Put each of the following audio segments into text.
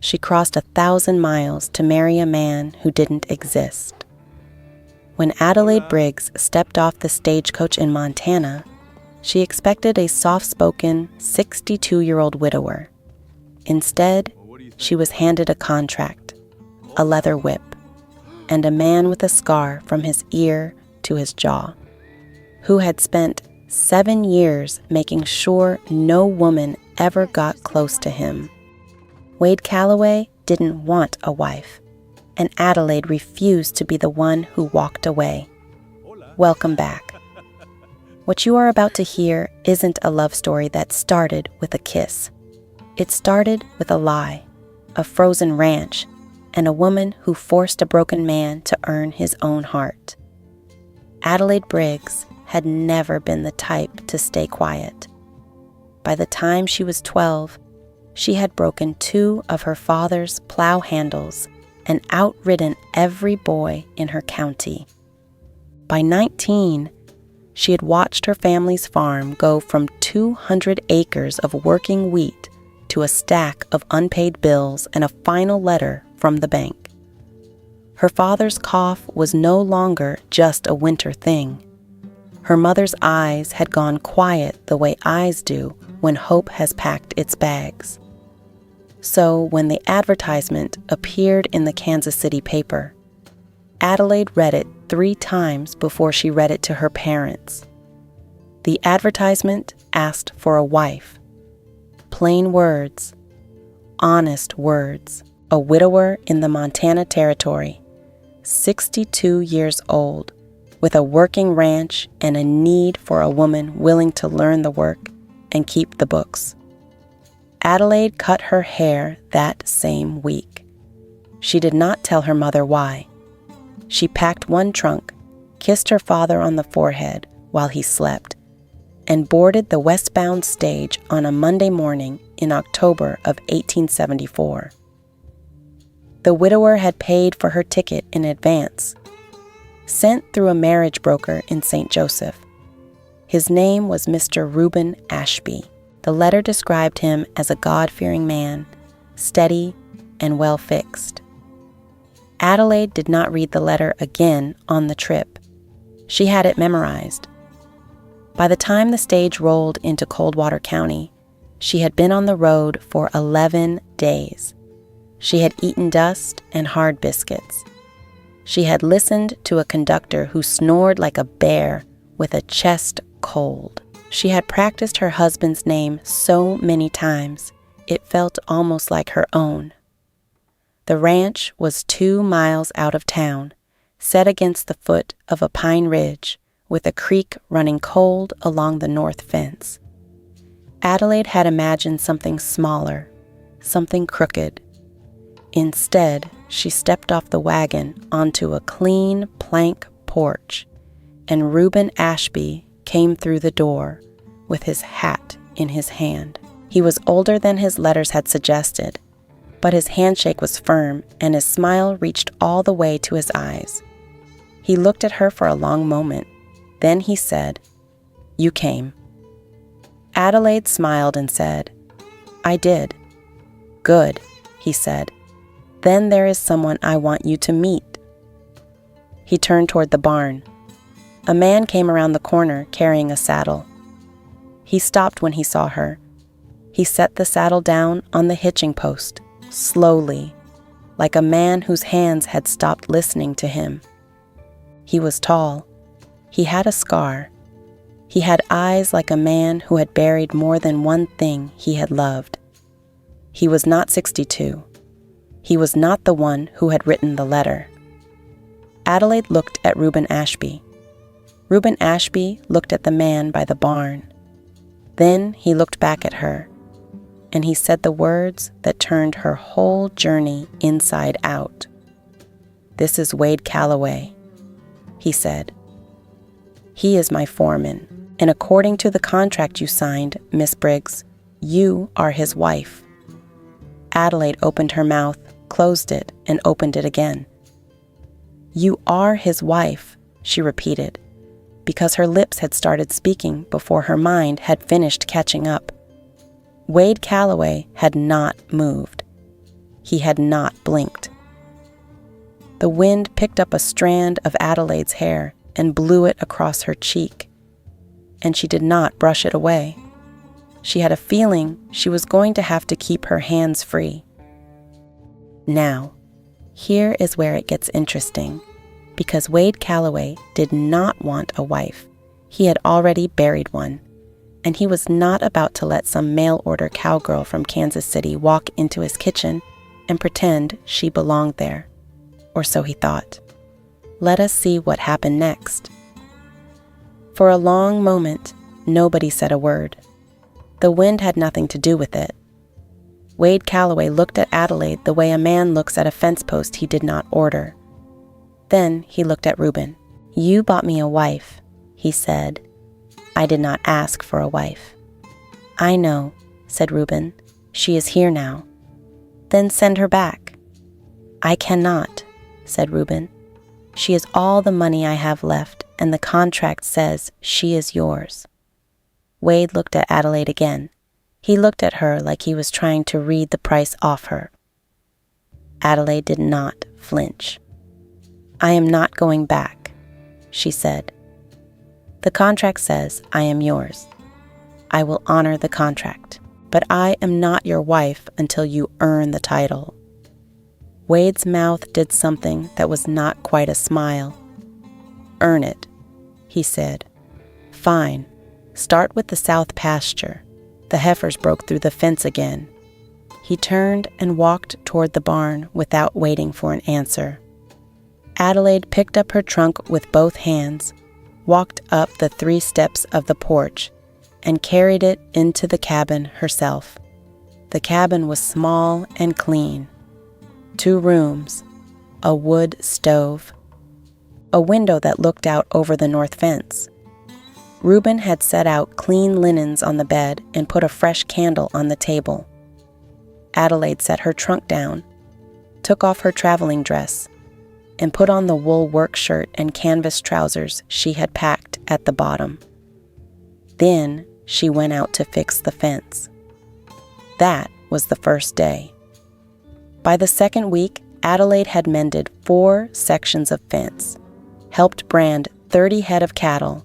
She crossed 1,000 miles to marry a man who didn't exist. When Adelaide Briggs stepped off the stagecoach in Montana, she expected a soft-spoken, 62-year-old widower. Instead, she was handed a contract, a leather whip, and a man with a scar from his ear to his jaw, who had spent 7 years making sure no woman ever got close to him. Wade Calloway didn't want a wife, and Adelaide refused to be the one who walked away. Welcome back. What you are about to hear isn't a love story that started with a kiss. It started with a lie, a frozen ranch, and a woman who forced a broken man to earn his own heart. Adelaide Briggs had never been the type to stay quiet. By the time she was 12, she had broken 2 of her father's plow handles and outridden every boy in her county. By 19, she had watched her family's farm go from 200 acres of working wheat to a stack of unpaid bills and a final letter from the bank. Her father's cough was no longer just a winter thing. Her mother's eyes had gone quiet the way eyes do when hope has packed its bags. So when the advertisement appeared in the Kansas City paper, Adelaide read it 3 times before she read it to her parents. The advertisement asked for a wife. Plain words, honest words. A widower in the Montana Territory, 62 years old, with a working ranch and a need for a woman willing to learn the work and keep the books. Adelaide cut her hair that same week. She did not tell her mother why. She packed one trunk, kissed her father on the forehead while he slept, and boarded the westbound stage on a Monday morning in October of 1874. The widower had paid for her ticket in advance, sent through a marriage broker in St. Joseph. His name was Mr. Reuben Ashby. The letter described him as a God-fearing man, steady and well-fixed. Adelaide did not read the letter again on the trip. She had it memorized. By the time the stage rolled into Coldwater County, she had been on the road for 11 days. She had eaten dust and hard biscuits. She had listened to a conductor who snored like a bear with a chest cold. She had practiced her husband's name so many times, it felt almost like her own. The ranch was 2 miles out of town, set against the foot of a pine ridge, with a creek running cold along the north fence. Adelaide had imagined something smaller, something crooked. Instead, she stepped off the wagon onto a clean plank porch, and Reuben Ashby came through the door with his hat in his hand. He was older than his letters had suggested, but his handshake was firm and his smile reached all the way to his eyes. He looked at her for a long moment. Then he said, "You came." Adelaide smiled and said, "I did." "Good," he said. "Then there is someone I want you to meet." He turned toward the barn. A man came around the corner carrying a saddle. He stopped when he saw her. He set the saddle down on the hitching post, slowly, like a man whose hands had stopped listening to him. He was tall. He had a scar. He had eyes like a man who had buried more than one thing he had loved. He was not 62. He was not the one who had written the letter. Adelaide looked at Reuben Ashby. Reuben Ashby looked at the man by the barn. Then he looked back at her, and he said the words that turned her whole journey inside out. "This is Wade Calloway," he said. "He is my foreman, and according to the contract you signed, Miss Briggs, you are his wife." Adelaide opened her mouth, closed it, and opened it again. "You are his wife," she repeated, because her lips had started speaking before her mind had finished catching up. Wade Calloway had not moved. He had not blinked. The wind picked up a strand of Adelaide's hair and blew it across her cheek, and she did not brush it away. She had a feeling she was going to have to keep her hands free. Now, here is where it gets interesting, because Wade Calloway did not want a wife. He had already buried one, and he was not about to let some mail-order cowgirl from Kansas City walk into his kitchen and pretend she belonged there. Or so he thought. Let us see what happened next. For a long moment, nobody said a word. The wind had nothing to do with it. Wade Calloway looked at Adelaide the way a man looks at a fence post he did not order. Then he looked at Reuben. "You bought me a wife," he said. "I did not ask for a wife." "I know," said Reuben. "She is here now." "Then send her back." "I cannot," said Reuben. "She is all the money I have left, and the contract says she is yours." Wade looked at Adelaide again. He looked at her like he was trying to read the price off her. Adelaide did not flinch. "I am not going back," she said. "The contract says I am yours. I will honor the contract, but I am not your wife until you earn the title." Wade's mouth did something that was not quite a smile. "Earn it," he said. "Fine. Start with the south pasture." The heifers broke through the fence again. He turned and walked toward the barn without waiting for an answer. Adelaide picked up her trunk with both hands, walked up the 3 steps of the porch, and carried it into the cabin herself. The cabin was small and clean. 2 rooms, a wood stove, a window that looked out over the north fence. Reuben had set out clean linens on the bed and put a fresh candle on the table. Adelaide set her trunk down, took off her traveling dress, and put on the wool work shirt and canvas trousers she had packed at the bottom. Then she went out to fix the fence. That was the first day. By the second week, Adelaide had mended 4 sections of fence, helped brand 30 head of cattle,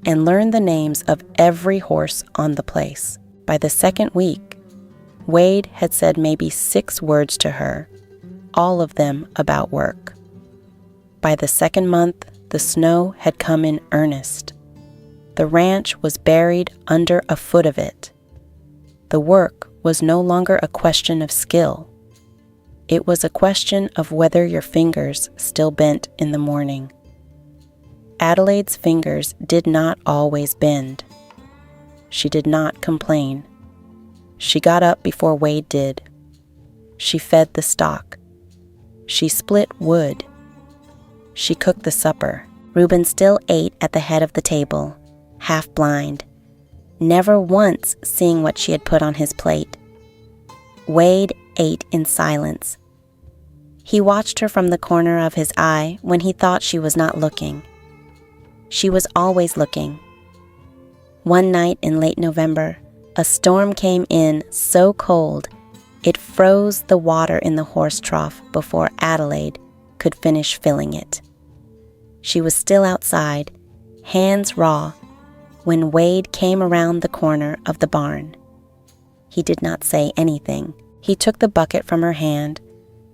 and learned the names of every horse on the place. By the second week, Wade had said maybe 6 words to her, all of them about work. By the second month, the snow had come in earnest. The ranch was buried under a foot of it. The work was no longer a question of skill. It was a question of whether your fingers still bent in the morning. Adelaide's fingers did not always bend. She did not complain. She got up before Wade did. She fed the stock. She split wood. She cooked the supper. Reuben still ate at the head of the table, half blind, never once seeing what she had put on his plate. Wade ate in silence. He watched her from the corner of his eye when he thought she was not looking. She was always looking. One night in late November, a storm came in so cold it froze the water in the horse trough before Adelaide could finish filling it. She was still outside, hands raw, when Wade came around the corner of the barn. He did not say anything. He took the bucket from her hand,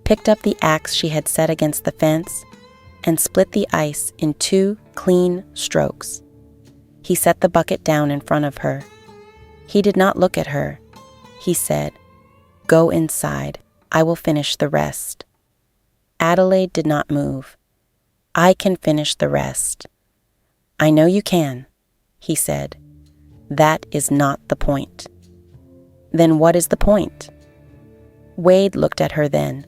picked up the axe she had set against the fence, and split the ice in 2 clean strokes. He set the bucket down in front of her. He did not look at her. He said, "Go inside. I will finish the rest." Adelaide did not move. "I can finish the rest." "I know you can," he said. "That is not the point." "Then what is the point?" Wade looked at her then.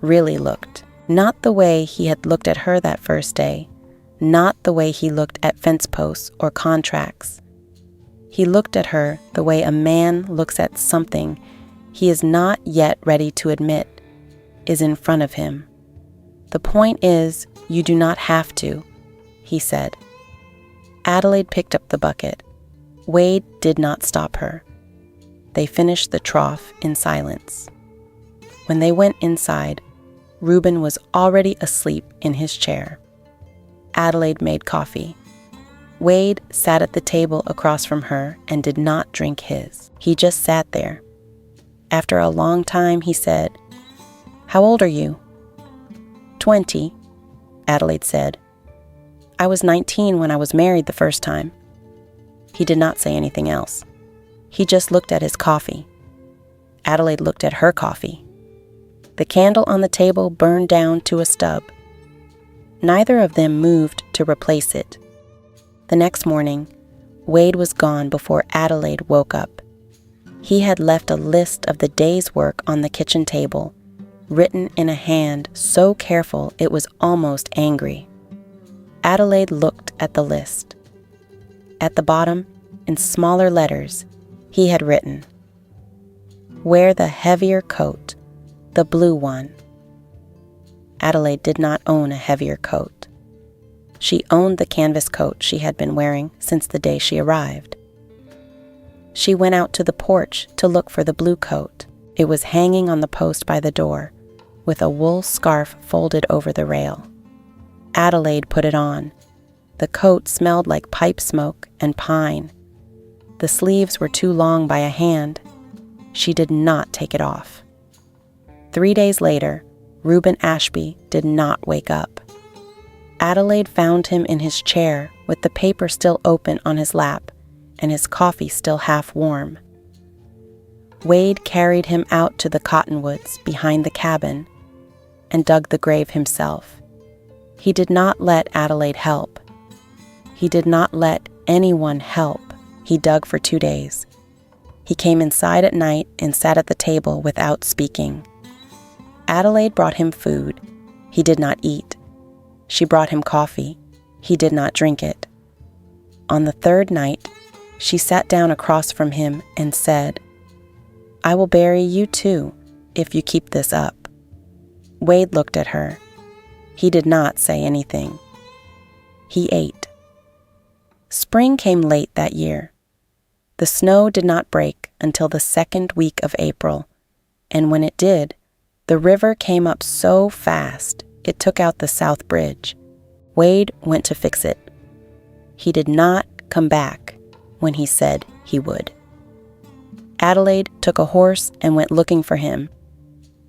Really looked. Not the way he had looked at her that first day. Not the way he looked at fence posts or contracts. He looked at her the way a man looks at something he is not yet ready to admit is in front of him. "The point is, you do not have to," he said. Adelaide picked up the bucket. Wade did not stop her. They finished the trough in silence. When they went inside, Reuben was already asleep in his chair. Adelaide made coffee. Wade sat at the table across from her and did not drink his. He just sat there. After a long time, he said, "How old are you?" 20, Adelaide said. "I was 19 when I was married the first time." He did not say anything else. He just looked at his coffee. Adelaide looked at her coffee. The candle on the table burned down to a stub. Neither of them moved to replace it. The next morning, Wade was gone before Adelaide woke up. He had left a list of the day's work on the kitchen table, written in a hand so careful it was almost angry. Adelaide looked at the list. At the bottom, in smaller letters, he had written, "Wear the heavier coat, the blue one." Adelaide did not own a heavier coat. She owned the canvas coat she had been wearing since the day she arrived. She went out to the porch to look for the blue coat. It was hanging on the post by the door, with a wool scarf folded over the rail. Adelaide put it on. The coat smelled like pipe smoke and pine. The sleeves were too long by a hand. She did not take it off. 3 days later, Reuben Ashby did not wake up. Adelaide found him in his chair with the paper still open on his lap and his coffee still half warm. Wade carried him out to the cottonwoods behind the cabin and dug the grave himself. He did not let Adelaide help. He did not let anyone help. He dug for 2 days. He came inside at night and sat at the table without speaking. Adelaide brought him food. He did not eat. She brought him coffee. He did not drink it. On the third night, she sat down across from him and said, "I will bury you too, if you keep this up." Wade looked at her. He did not say anything. He ate. Spring came late that year. The snow did not break until the second week of April, and when it did, the river came up so fast it took out the south bridge. Wade went to fix it. He did not come back when he said he would. Adelaide took a horse and went looking for him.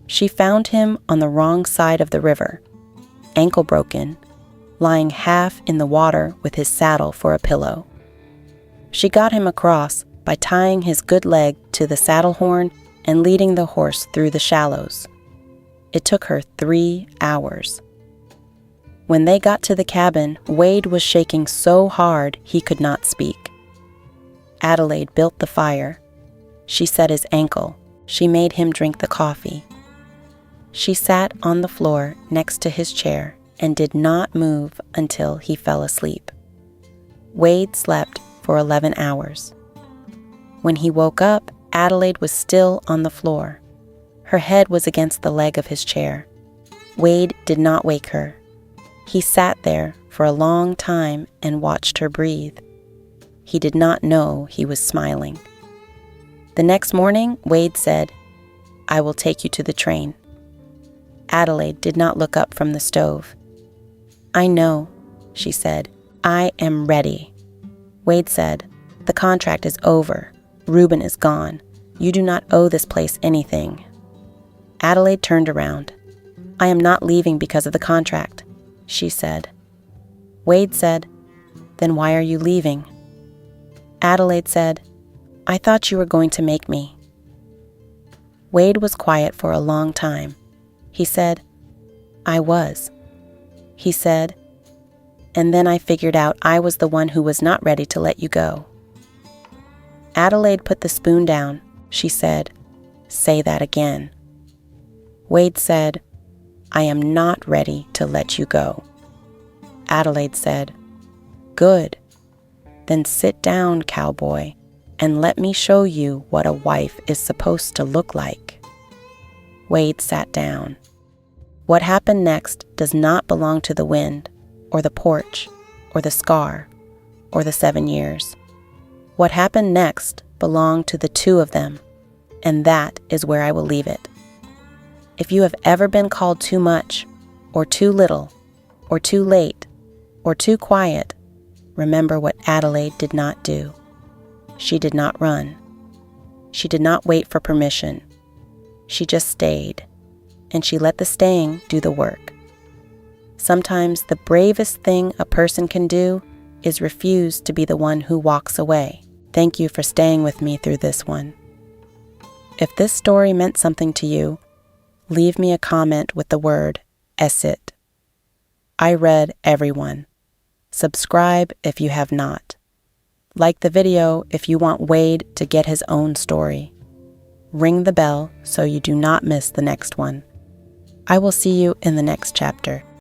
She found him on the wrong side of the river, ankle broken, lying half in the water with his saddle for a pillow. She got him across by tying his good leg to the saddle horn and leading the horse through the shallows. It took her 3 hours. When they got to the cabin, Wade was shaking so hard he could not speak. Adelaide built the fire. She set his ankle. She made him drink the coffee. She sat on the floor next to his chair and did not move until he fell asleep. Wade slept for 11 hours. When he woke up, Adelaide was still on the floor. Her head was against the leg of his chair. Wade did not wake her. He sat there for a long time and watched her breathe. He did not know he was smiling. The next morning, Wade said, "I will take you to the train." Adelaide did not look up from the stove. "I know," she said. "I am ready." Wade said, "The contract is over. Reuben is gone. You do not owe this place anything." Adelaide turned around. "I am not leaving because of the contract," she said. Wade said, "Then why are you leaving?" Adelaide said, "I thought you were going to make me." Wade was quiet for a long time. He said, "I was." He said, "And then I figured out I was the one who was not ready to let you go." Adelaide put the spoon down. She said, "Say that again." Wade said, "I am not ready to let you go." Adelaide said, "Good. Then sit down, cowboy, and let me show you what a wife is supposed to look like." Wade sat down. What happened next does not belong to the wind, or the porch, or the scar, or the 7 years. What happened next belonged to the two of them, and that is where I will leave it. If you have ever been called too much, or too little, or too late, or too quiet, remember what Adelaide did not do. She did not run. She did not wait for permission. She just stayed, and she let the staying do the work. Sometimes the bravest thing a person can do is refuse to be the one who walks away. Thank you for staying with me through this one. If this story meant something to you, leave me a comment with the word "Esit." I read everyone. Subscribe if you have not. Like the video if you want Wade to get his own story. Ring the bell so you do not miss the next one. I will see you in the next chapter.